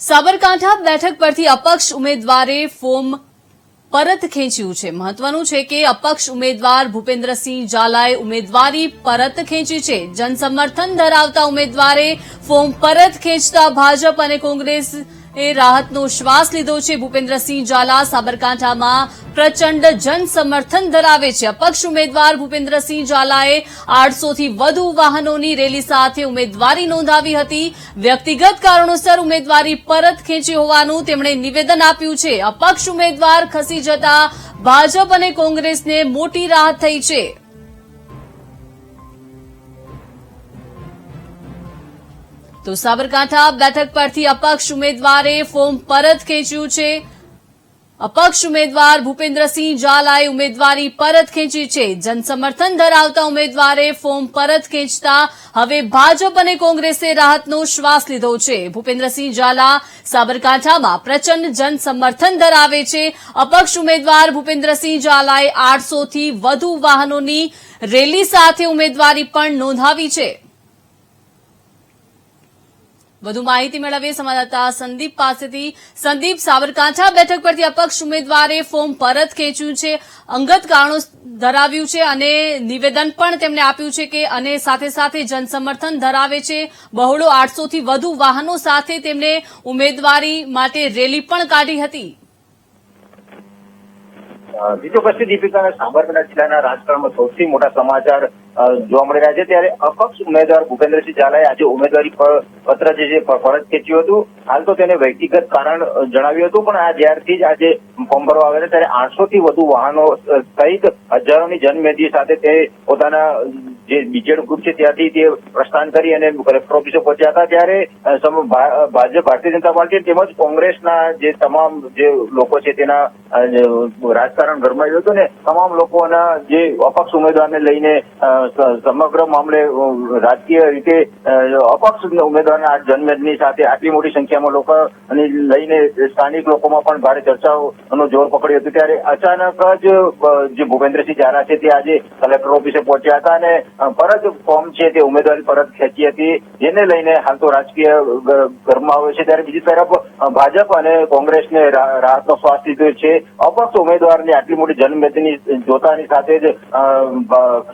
સાબરકાંઠા બેઠક પરથી અપક્ષ ઉમેદવારે ફોર્મ પરત ખેંચ્યું છે। મહત્વનું છે કે અપક્ષ ઉમેદવાર ભૂપેન્દ્રસિંહ ઝાલાએ ઉમેદવારી પરત ખેંચી છે। જનસમર્થન ધરાવતા ઉમેદવારે ફોર્મ પરત ખેંચતા ભાજપ અને કોંગ્રેસ રાહતનો શ્વાસ લીધો છે। ભૂપેન્દ્રસિંહ ઝાલા સાબરકાંઠામાં પ્રચંડ જનસમર્થન ધરાવે છે। અપક્ષ ઉમેદવાર ભૂપેન્દ્રસિંહ ઝાલાએ 800 થી વધુ વાહનોની રેલી સાથે ઉમેદવારી નોંધાવી હતી। વ્યક્તિગત કારણોસર ઉમેદવારી પરત ખેંચી હોવાનું તેમણે નિવેદન આપ્યું છે। અપક્ષ ઉમેદવાર ખસી જતા ભાજપ અને કોંગ્રેસને મોટી રાહત થઈ છે। તો સાબરકાંઠા બેઠક પરથી અપક્ષ ઉમેદવારે ફોર્મ પરત ખેંચ્યું છે। અપક્ષ ઉમેદવાર ભૂપેન્દ્રસિંહ ઝાલાએ ઉમેદવારી પરત ખેંચી છે। જનસમર્થન ધરાવતા ઉમેદવારે ફોર્મ પરત ખેંચતા હવે ભાજપ અને કોંગ્રેસે રાહતનો શ્વાસ લીધો છે। ભૂપેન્દ્રસિંહ ઝાલા સાબરકાંઠામાં પ્રચંડ જનસમર્થન ધરાવે છે। અપક્ષ ઉમેદવાર ભૂપેન્દ્રસિંહ ઝાલાએ 800 થી વધુ વાહનોની રેલી સાથે ઉમેદવારી પણ નોંધાવી છે। વધુ માહિતી મેળવીએ સંવાદદાતા સંદીપ પાસેથી। સંદીપ, સાબરકાંઠા બેઠક પરથી અપક્ષ ઉમેદવારે ફોર્મ પરત ખેંચ્યું છે, અંગત કારણો ધરાવ્યું છે અને નિવેદન પણ તેમણે આપ્યું છે કે અને સાથે સાથે જનસમર્થન ધરાવે છે। બહોળો 800 થી વધુ વાહનો સાથે તેમણે ઉમેદવારી માટે રેલી પણ કાઢી હતી। બીજો પછી દીપિકા, સાબરકાંઠા જિલ્લાના રાજકારણમાં સૌથી મોટા સમાચાર જોવા મળી રહ્યા છે। ત્યારે અપક્ષ ઉમેદવાર ભૂપેન્દ્રસિંહ ઝાલાએ આજે ઉમેદવારી પત્ર જે પરત ખેંચ્યું હતું। હાલ તો તેને વ્યક્તિગત કારણ જણાવ્યું હતું, પણ આ જ્યારથી જ આજે ફોર્મ ભરવા આવ્યા ત્યારે 800 થી વધુ વાહનો સહિત હજારોની જનમેદની સાથે તે પોતાના જે બીજેડ ગ્રુપ છે ત્યાંથી તે પ્રસ્થાન કરી અને કલેક્ટર ઓફિસે પહોંચ્યા હતા। ત્યારે ભાજપ, ભારતીય જનતા પાર્ટી તેમજ કોંગ્રેસના જે તમામ જે લોકો છે તેના રાજકારણ ગરમાયું હતું ને તમામ લોકોના જે અપક્ષ ઉમેદવારને લઈને સમગ્ર મામલે રાજકીય રીતે અપક્ષ ઉમેદવારના આ જનમેદની સાથે આટલી મોટી સંખ્યામાં લોકો લઈને સ્થાનિક લોકોમાં પણ ભારે ચર્ચાઓનો જોર પકડ્યું હતું। ત્યારે અચાનક જ જે ભૂપેન્દ્રસિંહ ઝાલા છે તે આજે કલેક્ટર ઓફિસે પહોંચ્યા હતા અને પરત ફોર્મ છે તે ઉમેદવારી પરત ખેંચી હતી, જેને લઈને હાલ તો રાજકીય ગરમાવો છે। ત્યારે બીજી તરફ ભાજપ અને કોંગ્રેસને રાહતનો શ્વાસ લીધો છે। અપક્ષ ઉમેદવારની આટલી મોટી જનમેદની જોતાની સાથે જ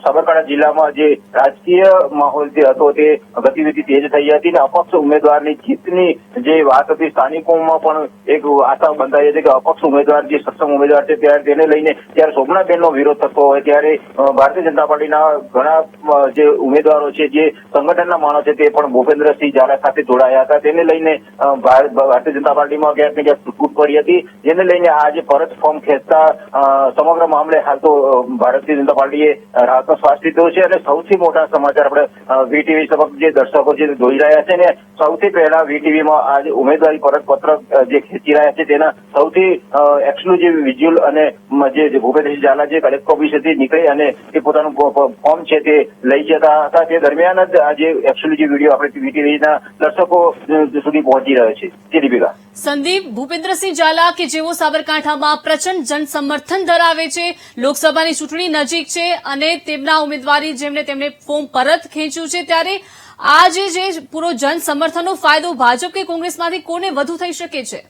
સાબરકાંઠા જિલ્લામાં જે રાજકીય માહોલ જે હતો તે ગતિવિધિ તેજ થઈ હતી અને અપક્ષ ઉમેદવારની જીતની જે વાત હતી સ્થાનિકોમાં પણ એક આશા બંધાઈ હતી કે અપક્ષ ઉમેદવાર જે સક્ષમ ઉમેદવાર છે ત્યારે તેને લઈને ત્યારે શોભનાબેનનો વિરોધ થતો હોય ત્યારે ભારતીય જનતા પાર્ટીના ઘણા જે ઉમેદવારો છે, જે સંગઠનના માણસો છે તે પણ ભૂપેન્દ્રસિંહ ઝાલા સાથે જોડાયા હતા। તેને લઈને ભારતીય જનતા પાર્ટીમાં ક્યાંક ને ક્યાંક તૂટ પડી હતી, જેને લઈને આજે પરત ફોર્મ ખેંચતા સમગ્ર મામલે હાલ તો ભારતીય જનતા પાર્ટીએ રાહતનો શ્વાસ લીધો છે। અને સૌથી મોટા સમાચાર આપણે વીટીવી સમક્ષ જે દર્શકો છે જોઈ રહ્યા છે ને સૌથી પહેલા વીટીવીમાં આજે ઉમેદવારી પરત પત્ર જે ખેંચી રહ્યા છે તેના સૌથી એક્સક્લુઝિવ વિઝ્યુઅલ અને જે ભૂપેન્દ્રસિંહ ઝાલા જે કલેક્ટર ઓફિસેથી નીકળી અને તે પોતાનું ફોર્મ છે તે લઈ જતા હતા તે દરમિયાન જ આજે એક્સક્લુઝિવ વિડીયો આપણે વીટીવીના દર્શકો સુધી પહોંચી રહ્યો છે। દીપિકા, સંદીપ, ભૂપેન્દ્રસિંહ ઝાલા કે જેઓ સાબરકાંઠામાં પ્રચંડ જનસમર્થન ધરાવે છે, લોકસભાની ચૂંટણી નજીક છે અને તેમના ઉમેદવારી તેમણે ફોર્મ પરત ખેંચ્યું છે, ત્યારે આ જે પૂરો જનસમર્થનનો ફાયદો ભાજપ કે કોંગ્રેસમાંથી કોને વધુ થઈ શકે છે?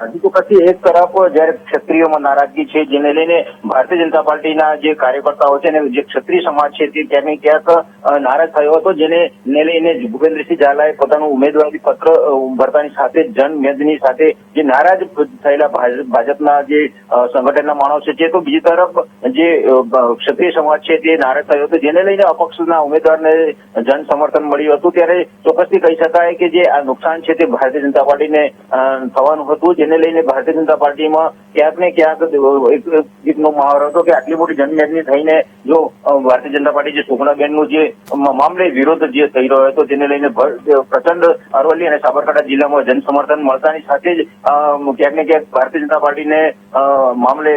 હજી તો પછી એક તરફ જયારે ક્ષત્રિયોમાં નારાજગી છે, જેને લઈને ભારતીય જનતા પાર્ટીના જે કાર્યકર્તાઓ છે અને જે ક્ષત્રિય સમાજ છે તે ક્યાંક ને ક્યાંક નારાજ થયો હતો, જેને લઈને ભૂપેન્દ્રસિંહ ઝાલાએ પોતાનું ઉમેદવારી પત્ર ભરતાની સાથે જનમેદની સાથે જે નારાજ થયેલા ભાજપના જે સંગઠનના માણસો છે, તો બીજી તરફ જે ક્ષત્રિય સમાજ છે તે નારાજ થયો હતો, જેને લઈને અપક્ષના ઉમેદવારને જન સમર્થન મળ્યું હતું। ત્યારે ચોક્કસથી કહી શકાય કે જે આ નુકસાન છે તે ભારતીય જનતા પાર્ટીને થવાનું હતું, જેને લઈને ભારતીય જનતા પાર્ટીમાં ક્યાંક ને ક્યાંક એકનો માહોલ હતો કે આટલી મોટી જનમેદની થઈને જો ભારતીય જનતા પાર્ટી જે શોભનાબેનનું જે મામલે વિરોધ જે થઈ રહ્યો હતો તેને લઈને પ્રચંડ અરવલ્લી અને સાબરકાંઠા જિલ્લામાં જન સમર્થન મળતાની સાથે જ ક્યાંક ને ક્યાંક ભારતીય જનતા પાર્ટીને મામલે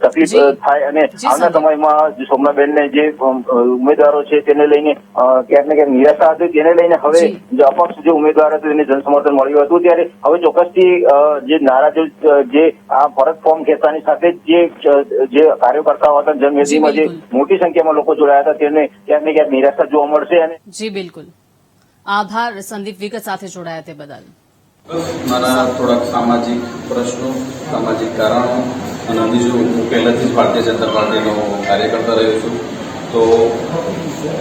તકલીફ થાય અને આવનાર સમયમાં શોભનાબેનને જે ઉમેદવારો છે તેને લઈને ક્યાંક ને ક્યાંક નિરાશા હતી, તેને લઈને હવે જે અપક્ષ જે ઉમેદવાર હતો તેને જન સમર્થન મળ્યું હતું। ત્યારે હવે ચોક્કસથી જે નારાજ જે આ પરત ફોર્મ ખેંચવાની સાથે જે કાર્યકર્તાઓ હતા જનમેદનીમાં જે મોટી સંખ્યામાં લોકો જોડાયા હતા તેને ક્યાંક ને ક્યાંક નિરાશા જોવા મળશે। અને જી બિલકુલ, આભાર સંદીપ, વિગત સાથે જોડાયા તે બદલ। મારા થોડાક સામાજિક પ્રશ્નો, સામાજિક કારણો અને બીજું હું પહેલાથી જ ભારતીય જનતા પાર્ટીનો કાર્યકર્તા રહ્યો છું. તો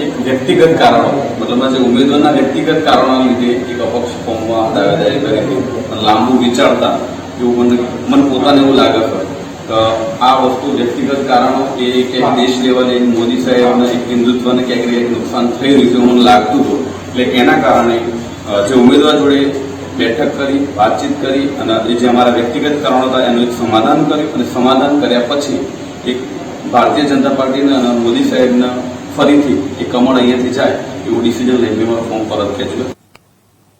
એક વ્યક્તિગત કારણો મતલબ જે ઉમેદવારના વ્યક્તિગત કારણોના લીધે એક અપક્ષ ફોર્મમાં દાવેદારી કરી હતી. લાંબુ વિચારતા એવું મને પોતાને એવું લાગે છે આ વસ્તુ વ્યક્તિગત કારણો એ ક્યાંક દેશ લેવલે મોદી સાહેબને એક હિન્દુત્વને ક્યાંક નુકસાન થઈ રહ્યું છે મને લાગતું હતું. એટલે એના કારણે જે ઉમેદવાર જોડે બેઠક કરી, વાતચીત કરી અને એ જે અમારા વ્યક્તિગત કારણો હતા એનું એક સમાધાન કર્યું અને સમાધાન કર્યા પછી એક ભારતીય જનતા પાર્ટીને અને મોદી સાહેબને ફરીથી એ કમળ અહીંયાથી જાય એવું ડિસિઝન લઈને મેં મારું ફોર્મ પરત ખેંચ્યું.